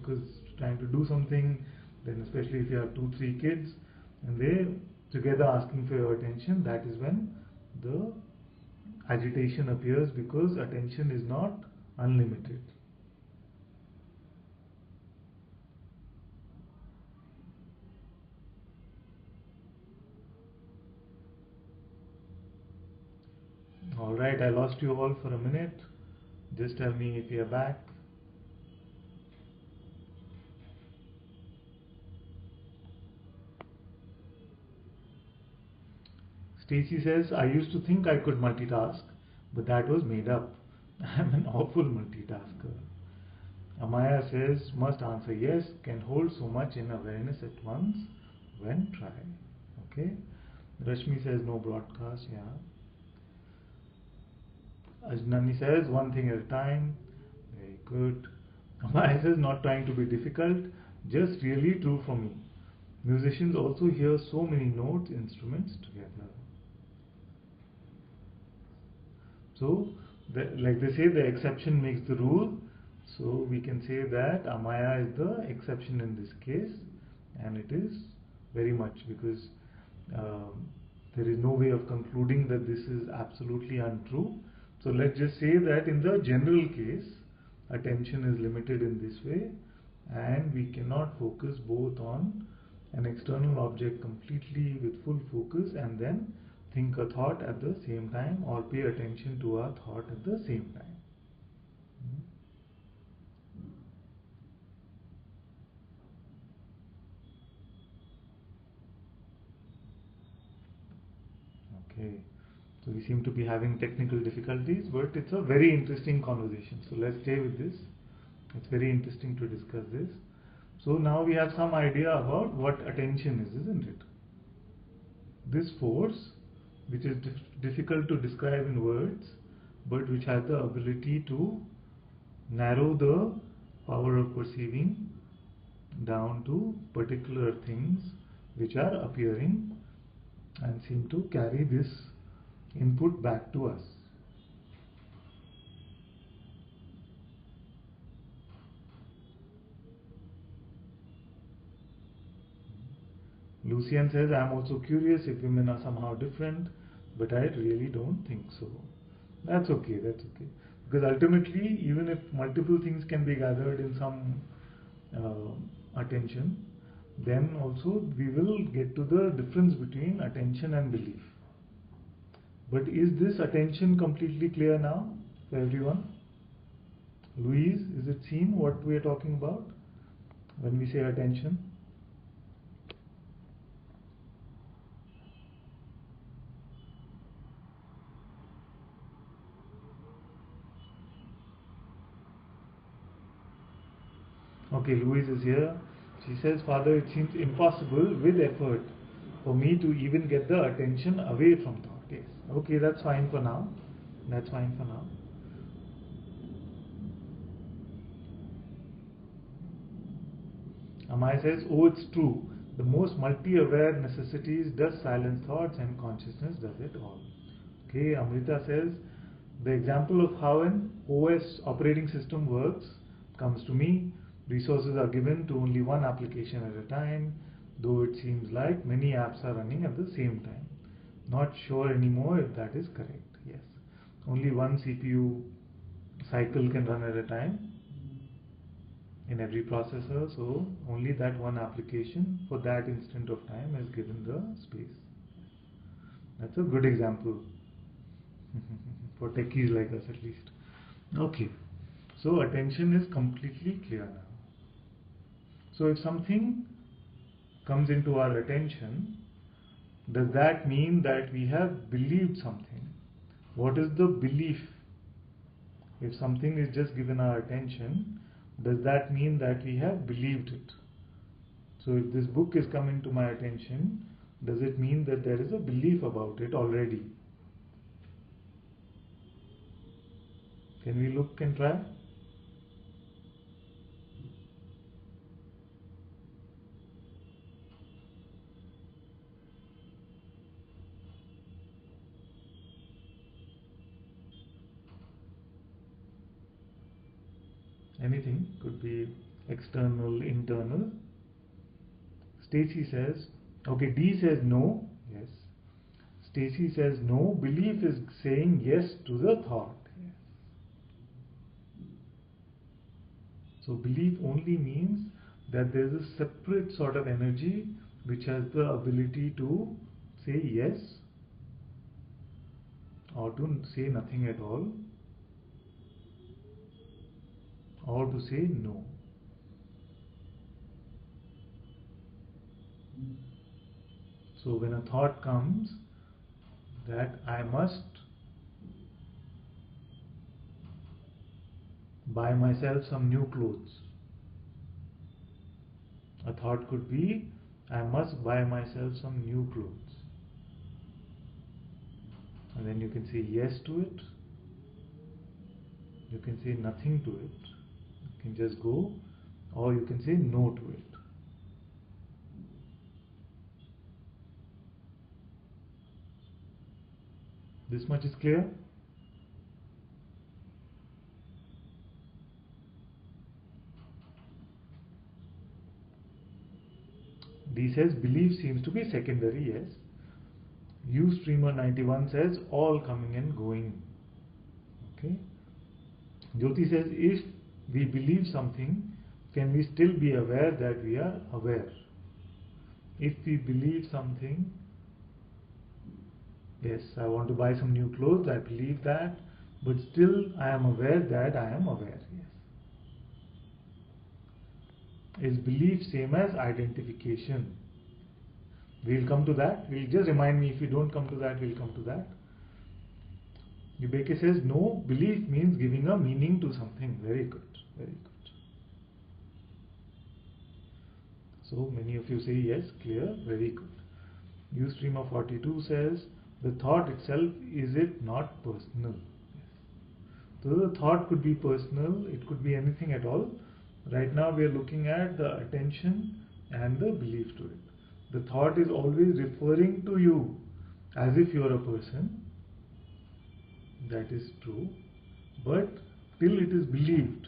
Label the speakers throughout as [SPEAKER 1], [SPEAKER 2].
[SPEAKER 1] because trying to do something, then especially if you have 2-3 kids and they together asking for your attention, that is when the agitation appears, because attention is not unlimited. Alright, I lost you all for a minute. Just tell me if you're back. Stacy says, I used to think I could multitask, but that was made up. I'm an awful multitasker. Amaya says, must answer yes, can hold so much in awareness at once when try. Okay. Rashmi says, no broadcast, yeah. Ajnani says, one thing at a time. Very good. Amaya says, not trying to be difficult, just really true for me. Musicians also hear so many notes, instruments together. So, like they say, the exception makes the rule. So, we can say that Amaya is the exception in this case, and it is very much, because there is no way of concluding that this is absolutely untrue. So, let's just say that in the general case, attention is limited in this way, and we cannot focus both on an external object completely with full focus and then think a thought at the same time, or pay attention to a thought at the same time. Okay, so we seem to be having technical difficulties, but it's a very interesting conversation. So let's stay with this. It's very interesting to discuss this. So now we have some idea about what attention is, isn't it? This force, which is difficult to describe in words, but which has the ability to narrow the power of perceiving down to particular things which are appearing and seem to carry this input back to us. Lucian says, I am also curious if women are somehow different, but I really don't think so. That's okay, that's okay. Because ultimately, even if multiple things can be gathered in some attention, then also we will get to the difference between attention and belief. But is this attention completely clear now for everyone? Louise, is it seen what we are talking about when we say attention? Okay, Louise is here. She says, Father, it seems impossible with effort for me to even get the attention away from thought. Yes. Okay, that's fine for now. That's fine for now. Amaya says, oh, it's true. The most multi-aware necessities does silence thoughts, and consciousness does it all. Okay, Amrita says, the example of how an OS operating system works comes to me. Resources are given to only one application at a time, though it seems like many apps are running at the same time. Not sure anymore if that is correct. Yes, only one CPU cycle can run at a time in every processor, so only that one application for that instant of time is given the space. That's a good example for techies like us, at least. Okay, so attention is completely clear now. So if something comes into our attention, does that mean that we have believed something? What is the belief? If something is just given our attention, does that mean that we have believed it? So if this book is coming to my attention, does it mean that there is a belief about it already? Can we look and try? Anything, could be external, internal. Stacy says, okay, D says no, yes. Stacy says no, belief is saying yes to the thought. Yes. So belief only means that there is a separate sort of energy which has the ability to say yes or to say nothing at all or to say no. So when a thought comes that I must buy myself some new clothes, a thought could be I must buy myself some new clothes, and then you can say yes to it, you can say nothing to it, you can just go, or you can say no to it. This much is clear? D says belief seems to be secondary, yes. Ustreamer91 says all coming and going. Okay. Jyoti says if we believe something, can we still be aware that we are aware? If we believe something, yes, I want to buy some new clothes, I believe that, but still I am aware that I am aware. Yes. Is belief same as identification? We'll come to that. We'll just remind me if you don't come to that, we'll come to that. Yubeke says no, belief means giving a meaning to something. Very good, very good. So many of you say yes, clear, very good. Ustreamer42 says the thought itself, is it not personal? Yes. So the thought could be personal, it could be anything at all. Right now we are looking at the attention and the belief to it. The thought is always referring to you as if you are a person. That is true. But till it is believed,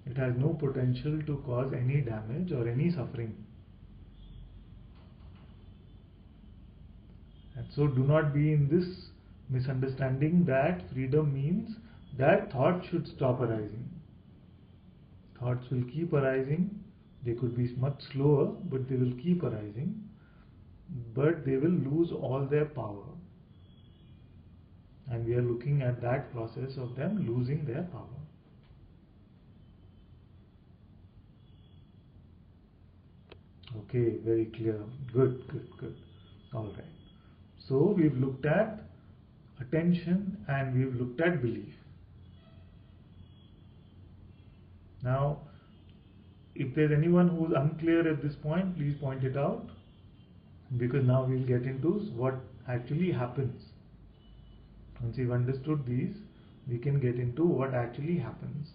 [SPEAKER 1] it has no potential to cause any damage or any suffering. And so do not be in this misunderstanding that freedom means that thought should stop arising. Thoughts will keep arising. They could be much slower, but they will keep arising. But they will lose all their power. And we are looking at that process of them losing their power. Okay, very clear. Good, good, good. Alright. So we've looked at attention and we've looked at belief. Now, if there's anyone who's unclear at this point, please point it out, because now we'll get into what actually happens. Once you've understood these, we can get into what actually happens.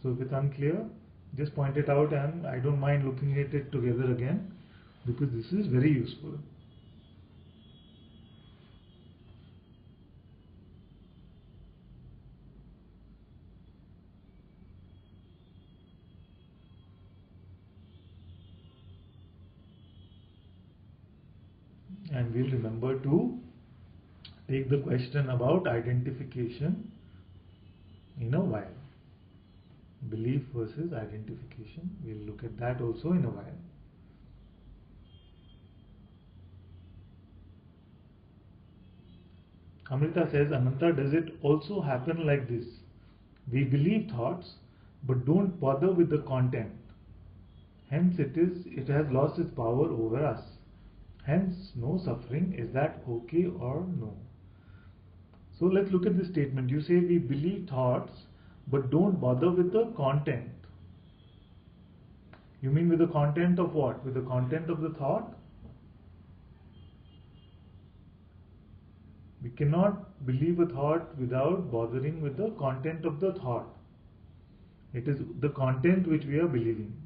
[SPEAKER 1] So if it's unclear, just point it out, and I don't mind looking at it together again, because this is very useful. And we'll remember to take the question about identification in a while. Belief versus identification. We'll look at that also in a while. Amrita says, Ananta, does it also happen like this? We believe thoughts but don't bother with the content. Hence it has lost its power over us. Hence no suffering. Is that okay or no? So let's look at this statement. You say we believe thoughts but don't bother with the content. You mean with the content of what? With the content of the thought? We cannot believe a thought without bothering with the content of the thought. It is the content which we are believing.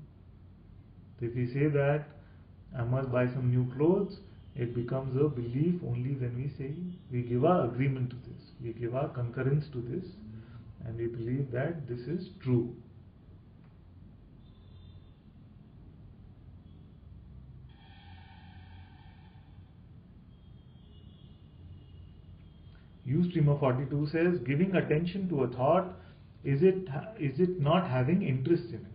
[SPEAKER 1] So if we say that I must buy some new clothes, it becomes a belief only when we say, we give our agreement to this, we give our concurrence to this, and we believe that this is true. Ustreamer 42 says, giving attention to a thought, is it not having interest in it?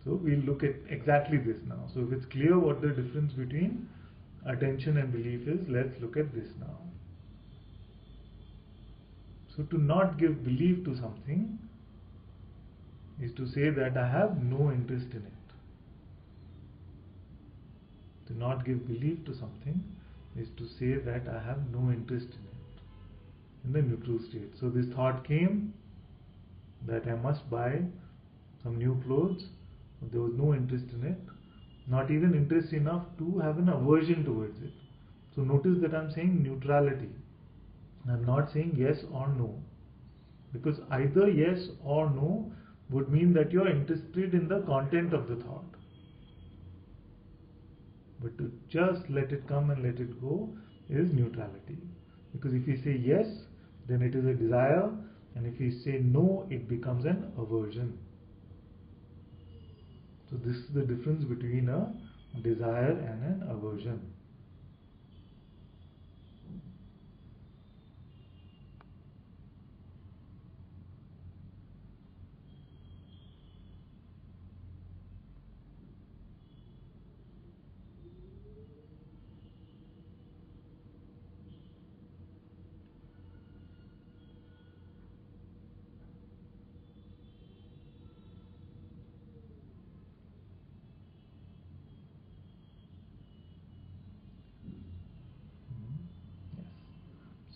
[SPEAKER 1] So we'll look at exactly this now. So if it's clear what the difference between attention and belief is, let's look at this now. So to not give belief to something is to say that I have no interest in it. To not give belief to something is to say that I have no interest in it, in the neutral state. So this thought came that I must buy some new clothes. There was no interest in it, not even interest enough to have an aversion towards it. So notice that I'm saying neutrality. I'm not saying yes or no, because either yes or no would mean that you're interested in the content of the thought. But to just let it come and let it go is neutrality. Because if we say yes, then it is a desire, and if we say no, it becomes an aversion. So this is the difference between a desire and an aversion. Yes.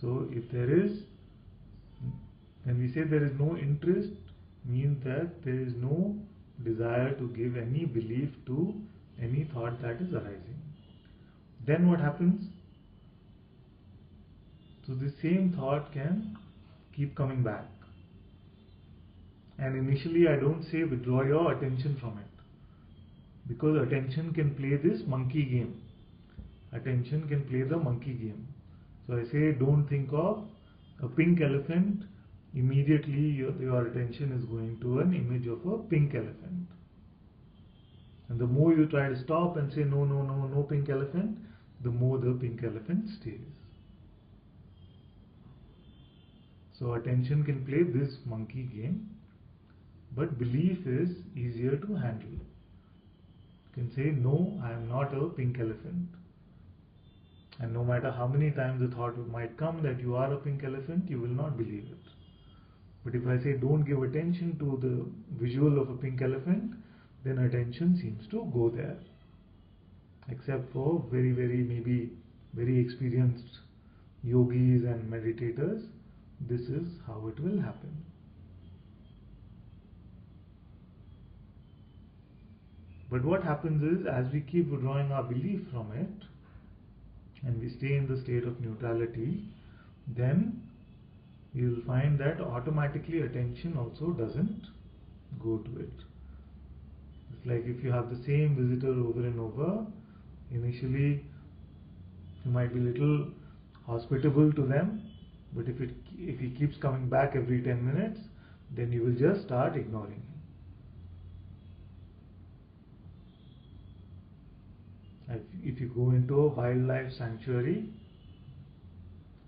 [SPEAKER 1] So if there is, when we say there is no interest, means that there is no desire to give any belief to any thought that is arising. Then what happens? So the same thought can keep coming back. And initially I don't say withdraw your attention from it, because attention can play this monkey game. Attention can play the monkey game. So I say don't think of a pink elephant. Immediately your attention is going to an image of a pink elephant. And the more you try to stop and say no, no, no, no pink elephant, the more the pink elephant stays. So attention can play this monkey game, but belief is easier to handle. You can say no, I am not a pink elephant. And no matter how many times the thought might come that you are a pink elephant, you will not believe it. But if I say don't give attention to the visual of a pink elephant, then attention seems to go there. Except for maybe very experienced yogis and meditators, this is how it will happen. But what happens is, as we keep withdrawing our belief from it, and we stay in the state of neutrality, then you will find that automatically attention also doesn't go to it. It's like if you have the same visitor over and over, initially you might be a little hospitable to them, but if he keeps coming back every 10 minutes, then you will just start ignoring him. If you go into a wildlife sanctuary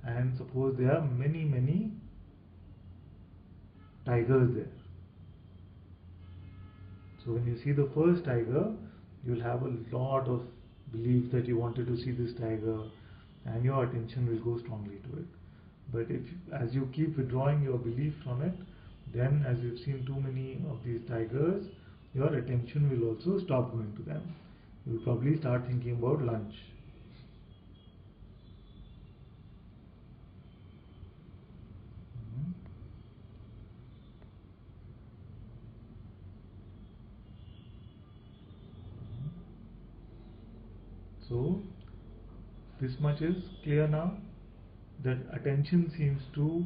[SPEAKER 1] and suppose there are many tigers there. So when you see the first tiger, you'll have a lot of belief that you wanted to see this tiger, and your attention will go strongly to it. But as you keep withdrawing your belief from it, then as you've seen too many of these tigers, your attention will also stop going to them. You will probably start thinking about lunch. So this much is clear now, that attention seems to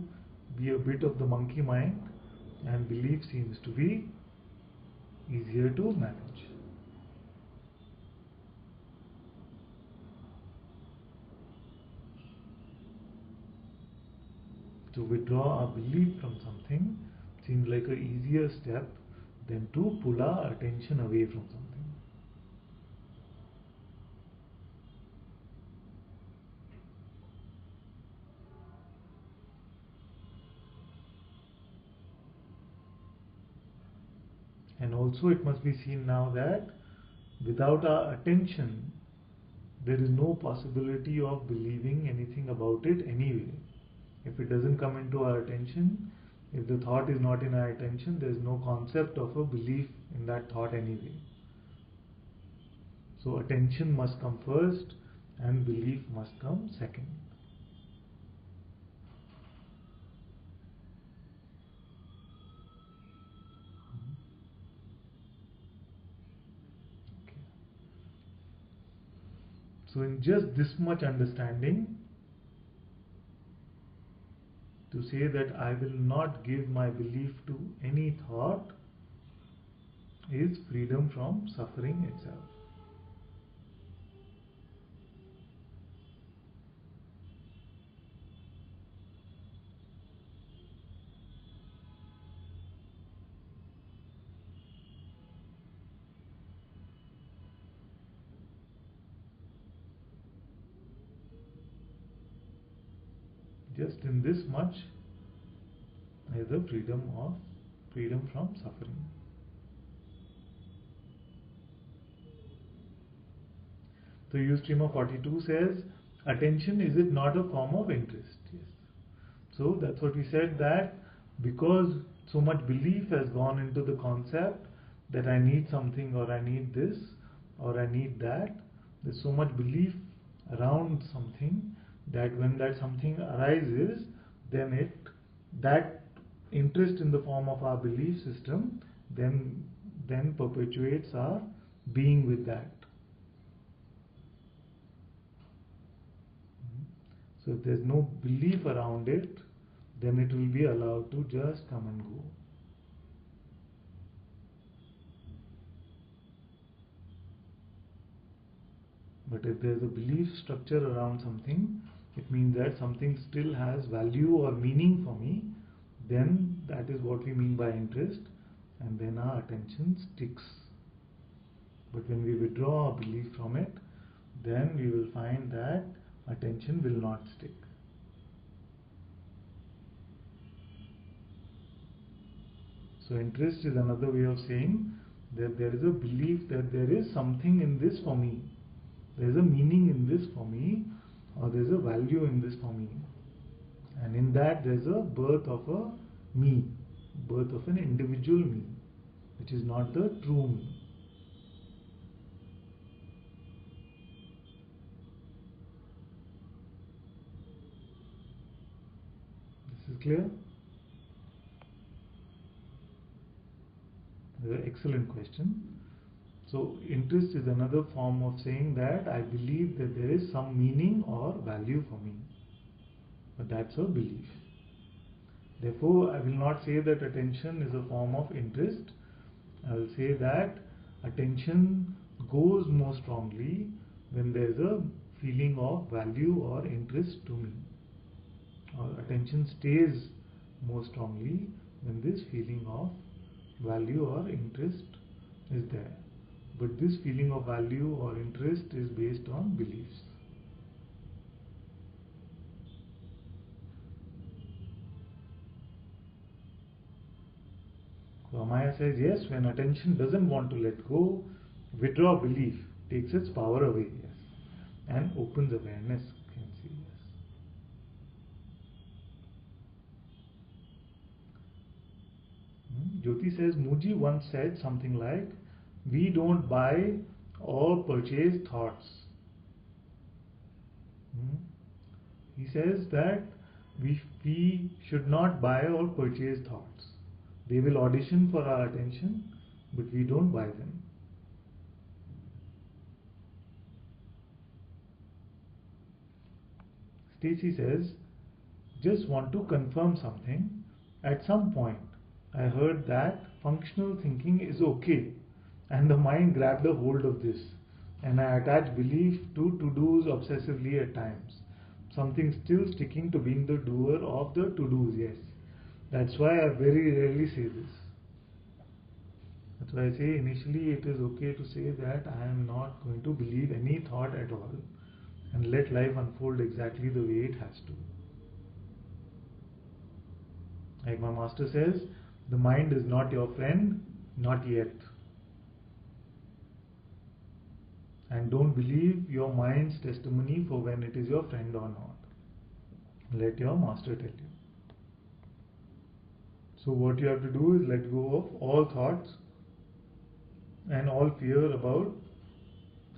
[SPEAKER 1] be a bit of the monkey mind and belief seems to be easier to manage. To withdraw our belief from something seems like an easier step than to pull our attention away from something. And also it must be seen now that without our attention, there is no possibility of believing anything about it anyway. If it doesn't come into our attention, if the thought is not in our attention, there is no concept of a belief in that thought anyway. So attention must come first and belief must come second. Okay. So in just this much understanding, to say that I will not give my belief to any thought is freedom from suffering itself. Just in this much is the freedom from suffering. So Ustreamer 42 says, attention, is it not a form of interest? Yes. So that's what we said, that because so much belief has gone into the concept that I need something, or I need this, or I need that, there's so much belief around something that when that something arises, then that interest in the form of our belief system then perpetuates our being with that. So if there's no belief around it, then it will be allowed to just come and go. But if there's a belief structure around something, it means that something still has value or meaning for me, then that is what we mean by interest, and then our attention sticks. But when we withdraw our belief from it, then we will find that attention will not stick. So interest is another way of saying that there is a belief that there is something in this for me, there is a meaning in this for me, or there is a value in this for me, and in that there is a birth of a me, birth of an individual me, which is not the true me. This is clear? This is an excellent question. So interest is another form of saying that I believe that there is some meaning or value for me, but that's a belief. Therefore, I will not say that attention is a form of interest. I will say that attention goes more strongly when there is a feeling of value or interest to me, or attention stays more strongly when this feeling of value or interest is there. But this feeling of value or interest is based on beliefs. So Amaya says, yes, when attention doesn't want to let go, withdraw belief takes its power away, yes, and opens awareness, can see, yes. Jyoti says, Muji once said something like, we don't buy or purchase thoughts. He says that we should not buy or purchase thoughts. They will audition for our attention, but we don't buy them. Stacy says, just want to confirm something. At some point, I heard that functional thinking is okay, and the mind grabbed a hold of this, and I attach belief to to-dos obsessively at times. Something still sticking to being the doer of the to-dos, yes. That's why I very rarely say this. That's why I say initially it is okay to say that I am not going to believe any thought at all and let life unfold exactly the way it has to. Like my master says, the mind is not your friend, Not yet. And don't believe your mind's testimony for when it is your friend or not. Let your master tell you. So what you have to do is let go of all thoughts and all fear about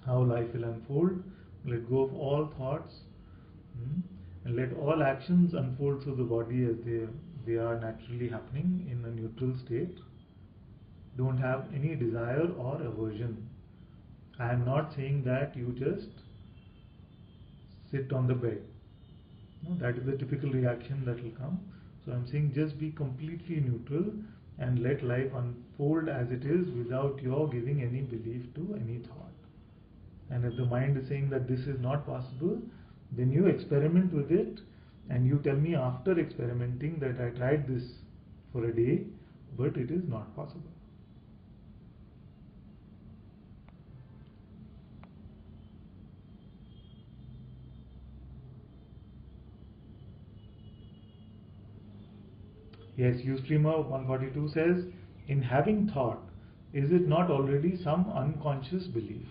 [SPEAKER 1] how life will unfold. Let go of all thoughts, and let all actions unfold through the body as they are naturally happening in a neutral state. Don't have any desire or aversion. I am not saying that you just sit on the bed. No, that is the typical reaction that will come. So I am saying just be completely neutral and let life unfold as it is without your giving any belief to any thought. And if the mind is saying that this is not possible, then you experiment with it and you tell me after experimenting that I tried this for a day, but it is not possible. Yes, Ustreamer 142 says, in having thought, is it not already some unconscious belief?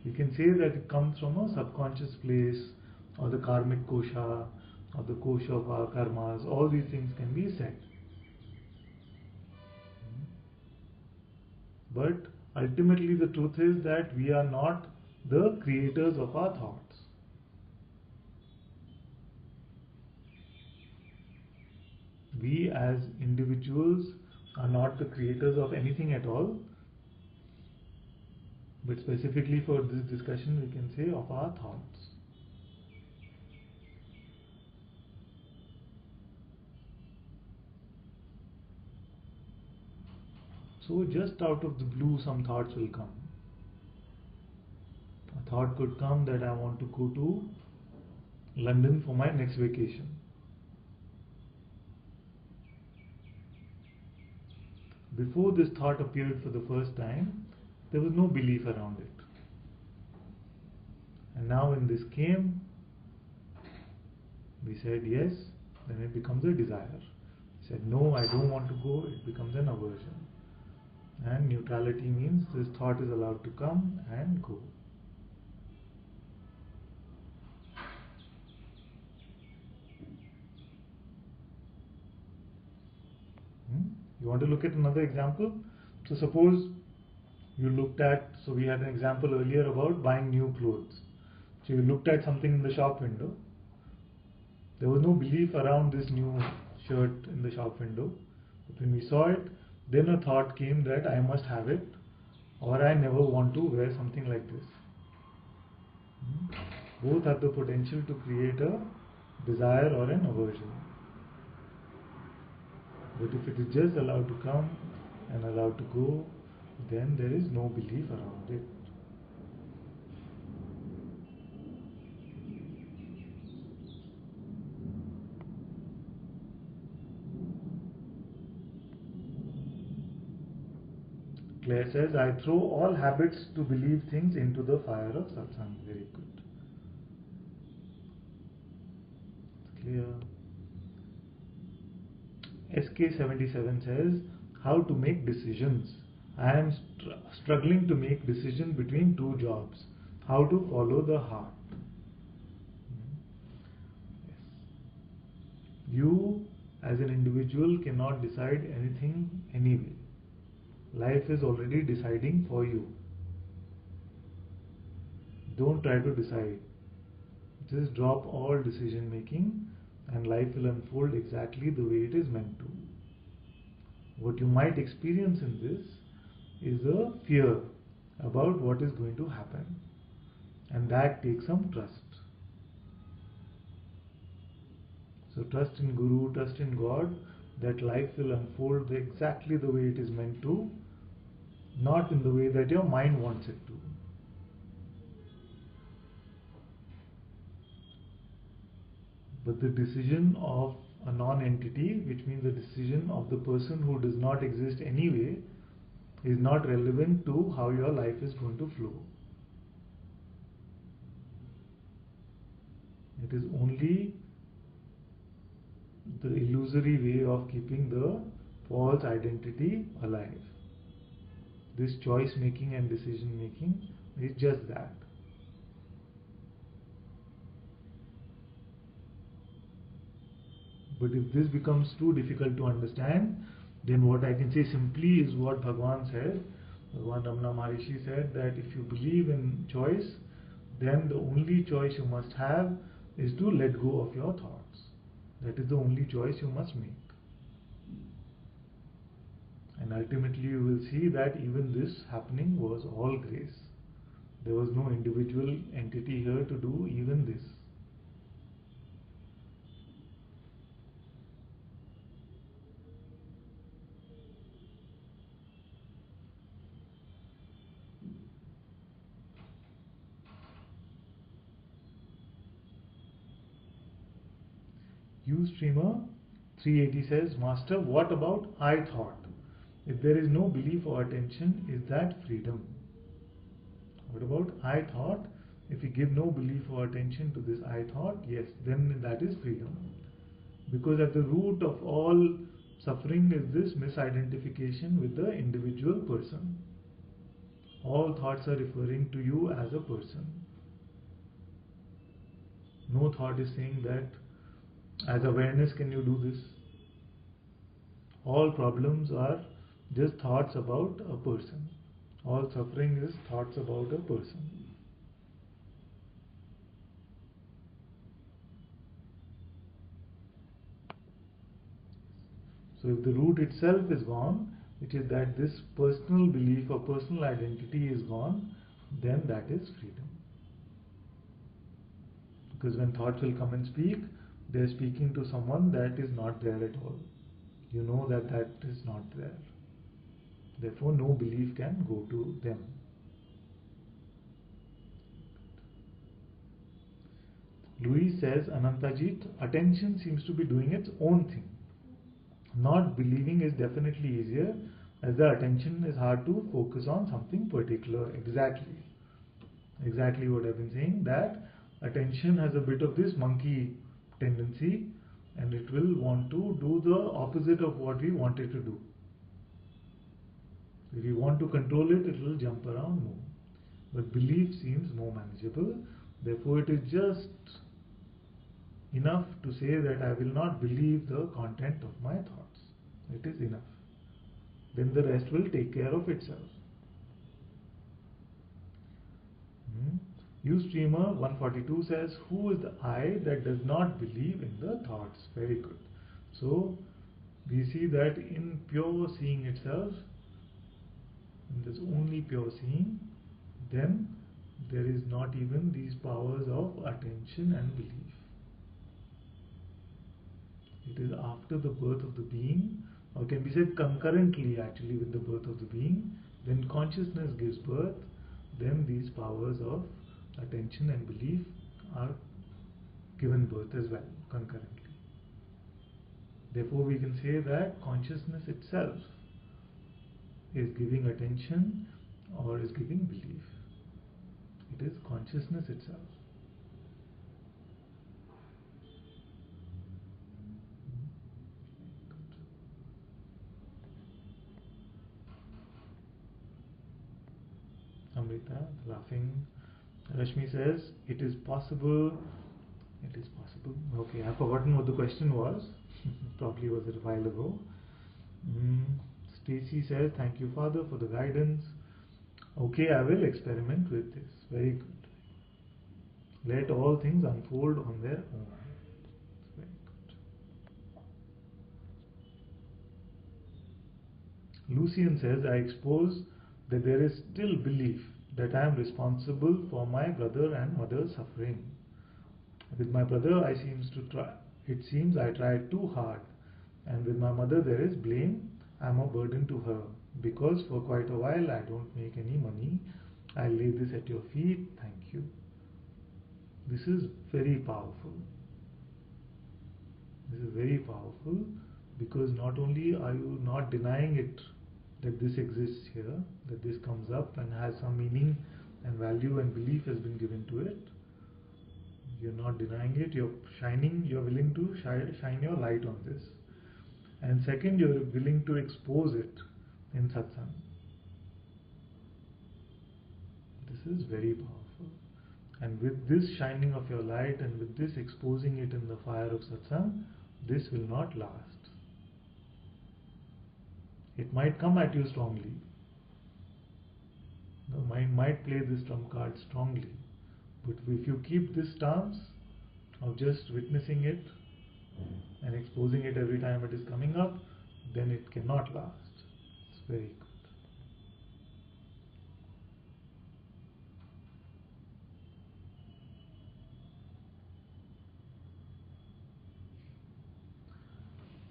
[SPEAKER 1] You can say that it comes from a subconscious place, or the karmic kosha, or the kosha of our karmas. All these things can be said. But ultimately the truth is that we are not the creators of our thoughts. We as individuals are not the creators of anything at all, but specifically for this discussion we can say of our thoughts. So just out of the blue some thoughts will come. A thought could come that I want to go to London for my next vacation. Before this thought appeared for the first time, there was no belief around it. And now when this came, we said yes, then it becomes a desire. We said no, I don't want to go, it becomes an aversion. And neutrality means this thought is allowed to come and go. You want to look at another example? So suppose you looked at, so we had an example earlier about buying new clothes. So you looked at something in the shop window. There was no belief around this new shirt in the shop window. But when we saw it, then a thought came that I must have it, or I never want to wear something like this. Both have the potential to create a desire or an aversion. But if it is just allowed to come and allowed to go, then there is no belief around it. Claire says, I throw all habits to believe things into the fire of satsang. Very good. It's clear. SK77 says, how to make decisions. I am struggling to make decision between two jobs. How to follow the heart. Yes. You as an individual cannot decide anything anyway. Life is already deciding for you. Don't try to decide. Just drop all decision making and life will unfold exactly the way it is meant to. What you might experience in this is a fear about what is going to happen, and that takes some trust. So trust in Guru, trust in God that life will unfold exactly the way it is meant to, not in the way that your mind wants it to. But the decision of a non-entity, which means the decision of the person who does not exist anyway, is not relevant to how your life is going to flow. It is only the illusory way of keeping the false identity alive. This choice making and decision making is just that. But if this becomes too difficult to understand, then what I can say simply is what Bhagwan said. Bhagwan Ramana Maharishi said that if you believe in choice, then the only choice you must have is to let go of your thoughts. That is the only choice you must make. And ultimately you will see that even this happening was all grace. There was no individual entity here to do even this. Ustreamer 380 says, Master, what about I thought? If there is no belief or attention, is that freedom? What about I thought? If we give no belief or attention to this I thought, yes, then that is freedom. Because at the root of all suffering is this misidentification with the individual person. All thoughts are referring to you as a person. No thought is saying that as awareness can you do this. All problems are just thoughts about a person. All suffering is thoughts about a person. So if the root itself is gone, which is that this personal belief or personal identity is gone, then that is freedom. Because when thoughts will come and speak, they are speaking to someone that is not there at all. You know that that is not there. Therefore, no belief can go to them. Louis says, Anantajit, attention seems to be doing its own thing. Not believing is definitely easier, as the attention is hard to focus on something particular. Exactly what I've been saying, that attention has a bit of this monkey tendency, and it will want to do the opposite of what we want it to do. If you want to control it, it will jump around more. But belief seems more manageable. Therefore, it is just enough to say that I will not believe the content of my thoughts. It is enough. Then the rest will take care of itself. Ustreamer 142 says, who is the I that does not believe in the thoughts? Very good. So, we see that in pure seeing itself, when there's only pure seeing, then there is not even these powers of attention and belief. It is after the birth of the being, or can be said concurrently actually with the birth of the being, when consciousness gives birth, then these powers of attention and belief are given birth as well, concurrently. Therefore, we can say that consciousness itself is giving attention or is giving belief. It is consciousness itself. Amrita, laughing. Rashmi says, it is possible. It is possible. Okay, I've forgotten what the question was. Probably was it a while ago. Stacy says, thank you, Father, for the guidance. Okay, I will experiment with this. Very good. Let all things unfold on their own. Very good. Lucian says, I expose that there is still belief that I am responsible for my brother and mother's suffering. With my brother, it seems I tried too hard, and with my mother there is blame. I am a burden to her, because for quite a while I don't make any money. I lay this at your feet. Thank you. This is very powerful. This is very powerful, because not only are you not denying it, that this exists here, that this comes up and has some meaning and value and belief has been given to it. You're not denying it, you're willing to shine your light on this. and second, you are willing to expose it in satsang. This is very powerful. And with this shining of your light and with this exposing it in the fire of satsang, this will not last. It might come at you strongly. The mind might play this trump card strongly. But if you keep this stance of just witnessing it and exposing it every time it is coming up, then it cannot last. It's very good.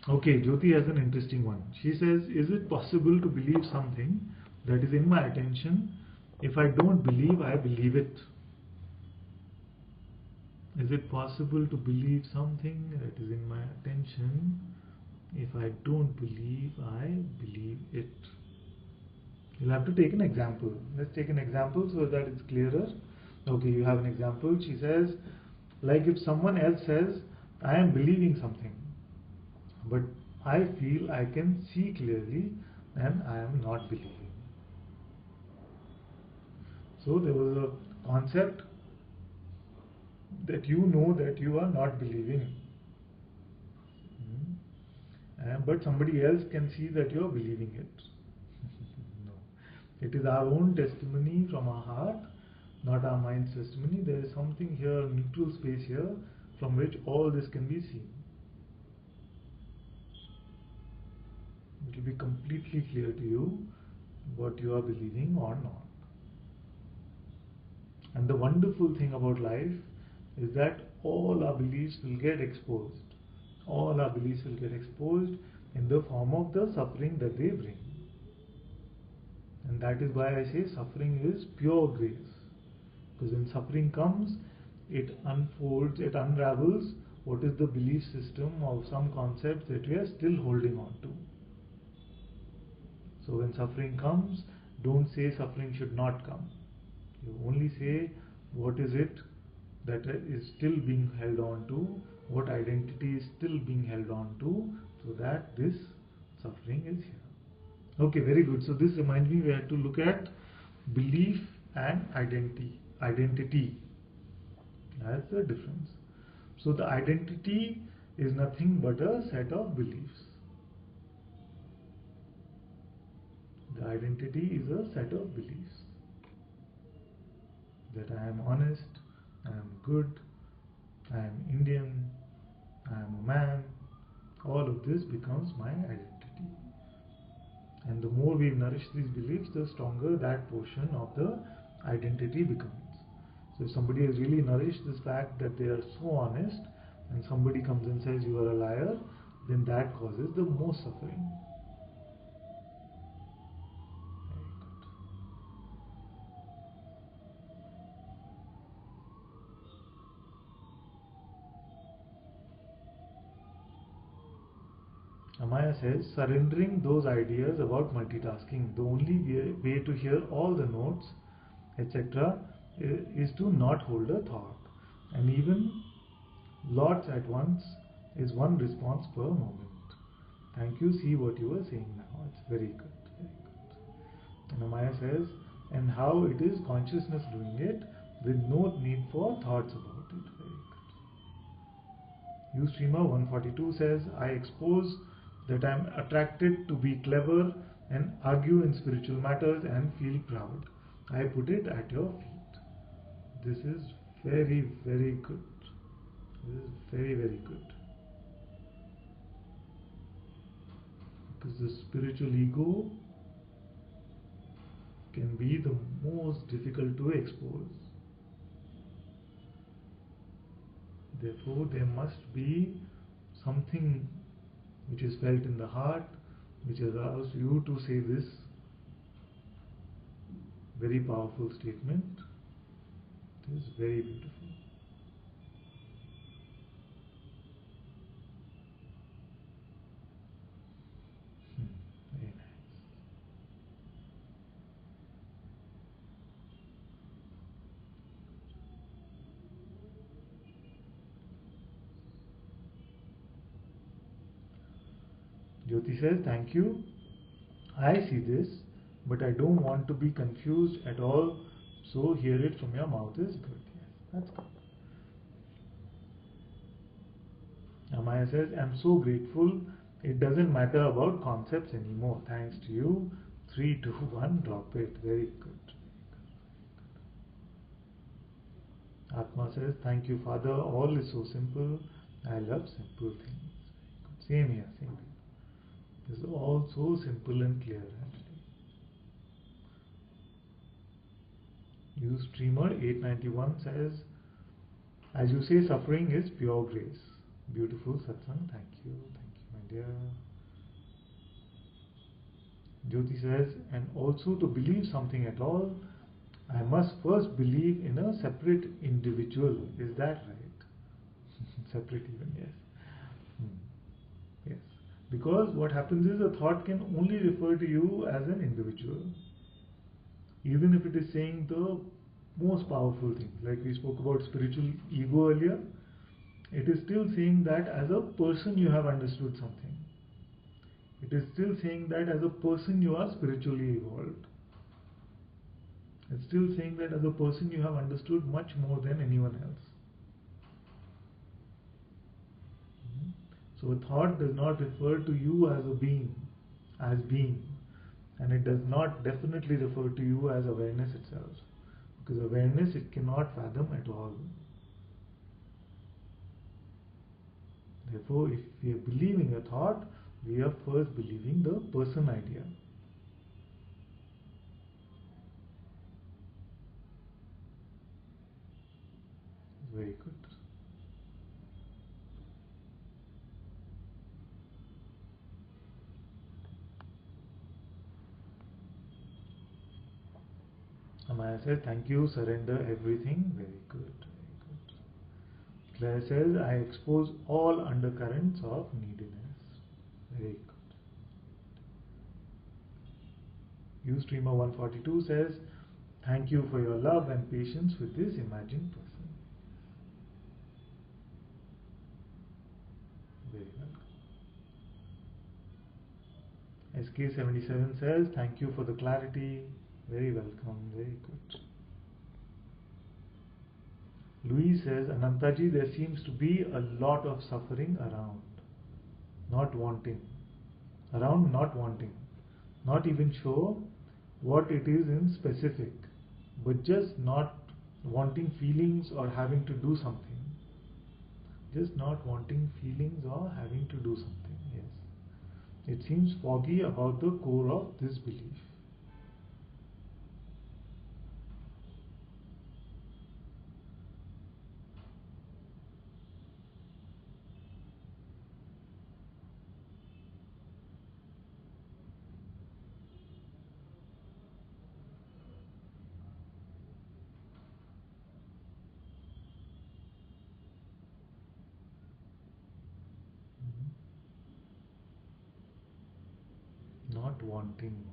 [SPEAKER 1] Okay, Jyoti has an interesting one. She says, is it possible to believe something that is in my attention? If I don't believe, I believe it. Is it possible to believe something that is in my attention? If I don't believe, I believe it. You'll have to take an example. Let's take an example so that it's clearer. Okay, you have an example. She says, like if someone else says, I am believing something, but I feel I can see clearly and I am not believing. So there was a concept that you know that you are not believing. But somebody else can see that you are believing it. No. It is our own testimony from our heart, not our mind's testimony. There is something here, neutral space here, from which all this can be seen. It will be completely clear to you what you are believing or not. And the wonderful thing about life is that all our beliefs will get exposed. All our beliefs will get exposed in the form of the suffering that they bring. And that is why I say suffering is pure grace. Because when suffering comes, it unfolds, it unravels what is the belief system of some concepts that we are still holding on to. So when suffering comes, don't say suffering should not come. You only say what is it that is still being held on to, what identity is still being held on to, so that this suffering is here. Okay, very good. So this reminds me we have to look at belief and identity. That's the difference. So the identity is nothing but a set of beliefs. The identity is a set of beliefs. That I am honest, I am good, I am Indian, I am a man. All of this becomes my identity. And the more we nourish these beliefs, the stronger that portion of the identity becomes. So if somebody has really nourished this fact that they are so honest, and somebody comes and says you are a liar, then that causes the most suffering. Amaya says, surrendering those ideas about multitasking, the only way to hear all the notes, etc., is to not hold a thought. And even lots at once is one response per moment. Thank you, see what you were saying now. It's very good, very good. And Amaya says, and how it is consciousness doing it with no need for thoughts about it. Very good. Ustreamer 142 says, I expose that I am attracted to be clever and argue in spiritual matters and feel proud. I put it at your feet. This is very, very good. This is very, very good. Because the spiritual ego can be the most difficult to expose. Therefore, there must be something which is felt in the heart, which allows you to say this very powerful statement. It is very beautiful. Very nice. Jyoti says, thank you. I see this, but I don't want to be confused at all, so hear it from your mouth is good. Yes, that's good. Amaya says, I'm so grateful. It doesn't matter about concepts anymore. Thanks to you. 3, 2, 1, drop it. Very good. Atma says, thank you, Father. All is so simple. I love simple things. Same here, same here. This is all so simple and clear actually. Streamer 891 says, as you say, suffering is pure grace. Beautiful satsang. Thank you, my dear. Jyoti says, and also to believe something at all, I must first believe in a separate individual. Is that right? Separate even, yes. Yes. Because what happens is a thought can only refer to you as an individual. Even if it is saying the most powerful thing, like we spoke about spiritual ego earlier, it is still saying that as a person you have understood something. It is still saying that as a person you are spiritually evolved. It's still saying that as a person you have understood much more than anyone else. So a thought does not refer to you as a being, and it does not definitely refer to you as awareness itself, because awareness it cannot fathom at all. Therefore, if we are believing a thought, we are first believing the person idea. Very good. Amaya says, thank you, surrender everything. Very good, very good. Claire says, I expose all undercurrents of neediness. Very good. Ustreamer 142 says, thank you for your love and patience with this imagined person. Very well. SK77 says, thank you for the clarity. Very welcome, very good. Louis says, Anantaji, there seems to be a lot of suffering around. Not wanting. Not even sure what it is in specific, but just not wanting feelings or having to do something. Just not wanting feelings or having to do something, yes. It seems foggy about the core of this belief. Not wanting,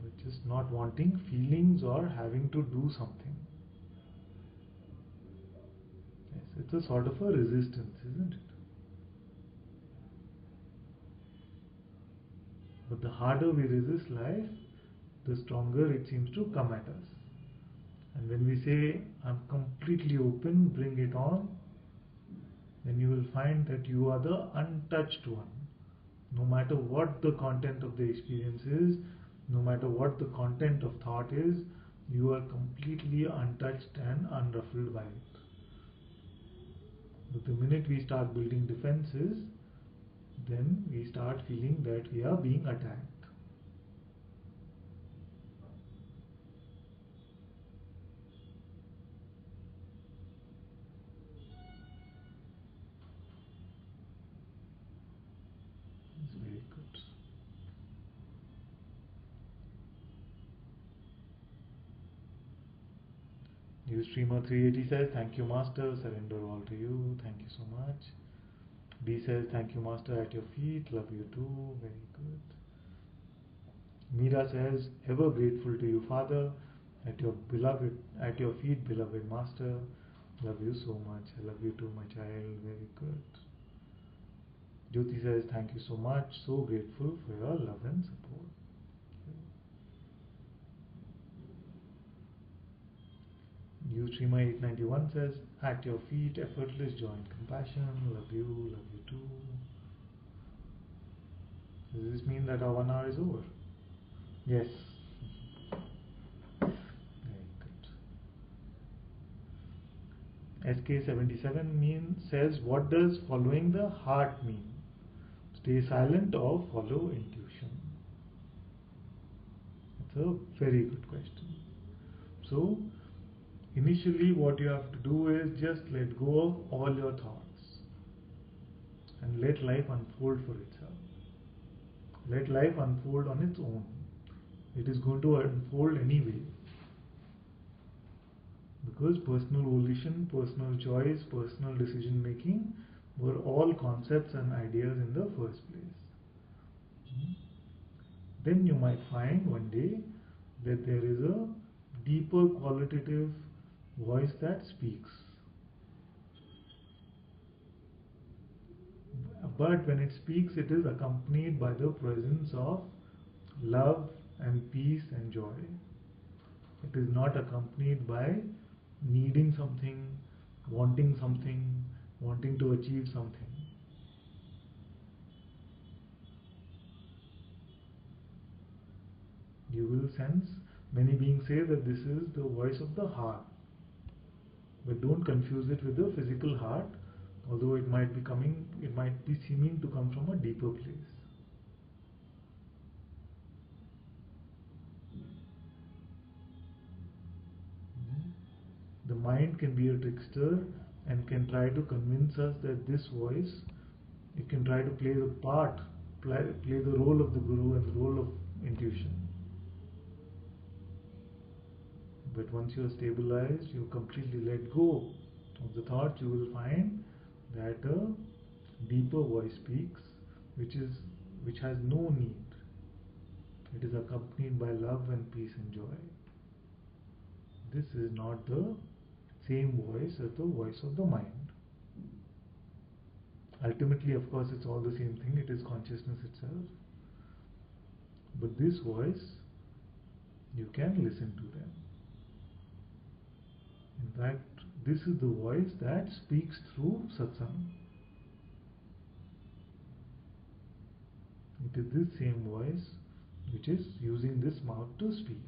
[SPEAKER 1] but just not wanting feelings or having to do something. Yes, it's a sort of a resistance, isn't it? But the harder we resist life, the stronger it seems to come at us. And when we say, I'm completely open, bring it on, then you will find that you are the untouched one. No matter what the content of the experience is, no matter what the content of thought is, you are completely untouched and unruffled by it. But the minute we start building defenses, then we start feeling that we are being attacked. It's very good. Ustreamer 380 says, thank you, Master. Surrender all to you. Thank you so much. D says, thank you, Master, at your feet. Love you too. Very good. Meera says, ever grateful to you, Father, at your feet, beloved Master. Love you so much. I love you too, my child. Very good. Jyoti says, thank you so much. So grateful for your love and support. Ustreamer891 says, at your feet, effortless joy and compassion. Love you too. Does this mean that our 1 hour is over? Yes. Very good. SK77 says, what does following the heart mean? Stay silent or follow intuition? It's a very good question. So, initially what you have to do is just let go of all your thoughts and let life unfold for itself. Let life unfold on its own. It is going to unfold anyway. Because personal volition, personal choice, personal decision making were all concepts and ideas in the first place. Then you might find one day that there is a deeper qualitative voice that speaks. But when it speaks, it is accompanied by the presence of love and peace and joy. It is not accompanied by needing something, wanting to achieve something. You will sense many beings say that this is the voice of the heart. But don't confuse it with the physical heart, although it might be seeming to come from a deeper place. The mind can be a trickster and can try to convince us that this voice, it can try to play the role of the guru and the role of intuition. But once you are stabilized, you completely let go of the thought, you will find that a deeper voice speaks, which has no need. It is accompanied by love and peace and joy. This is not the same voice as the voice of the mind. Ultimately, of course, it's all the same thing. It is consciousness itself. But this voice, you can listen to them. In fact, this is the voice that speaks through satsang. It is this same voice which is using this mouth to speak.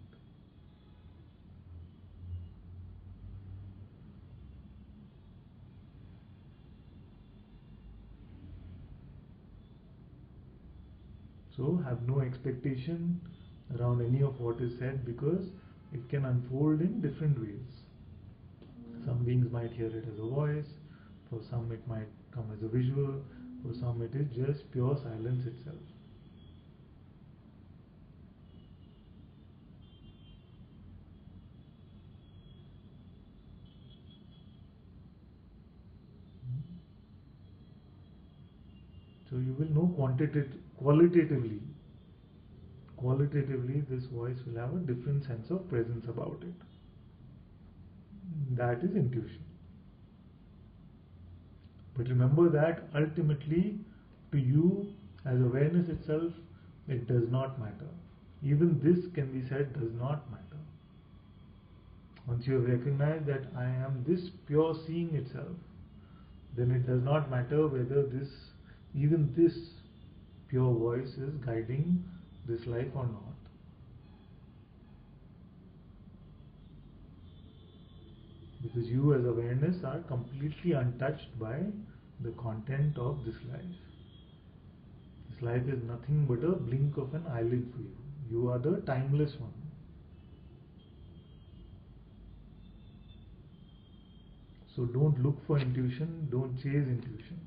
[SPEAKER 1] So have no expectation around any of what is said, because it can unfold in different ways. Some beings might hear it as a voice, for some it might come as a visual, for some it is just pure silence itself. So you will know qualitatively, this voice will have a different sense of presence about it. That is intuition. But remember that ultimately, to you as awareness itself, it does not matter. Even this can be said does not matter. Once you have recognized that I am this pure seeing itself, then it does not matter whether even this pure voice is guiding this life or not. Because you as awareness are completely untouched by the content of this life. This life is nothing but a blink of an eyelid for you. You are the timeless one. So don't look for intuition, don't chase intuition.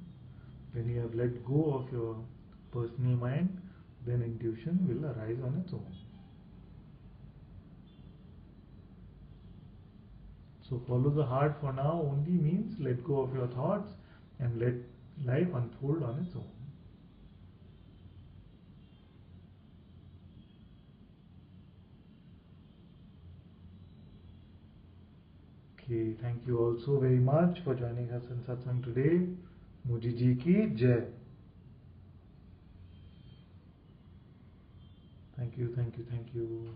[SPEAKER 1] When you have let go of your personal mind, then intuition will arise on its own. So follow the heart for now only means let go of your thoughts and let life unfold on its own. Okay, thank you all so very much for joining us in Satsang today. Muji Ji ki Jai. Thank you, thank you, thank you.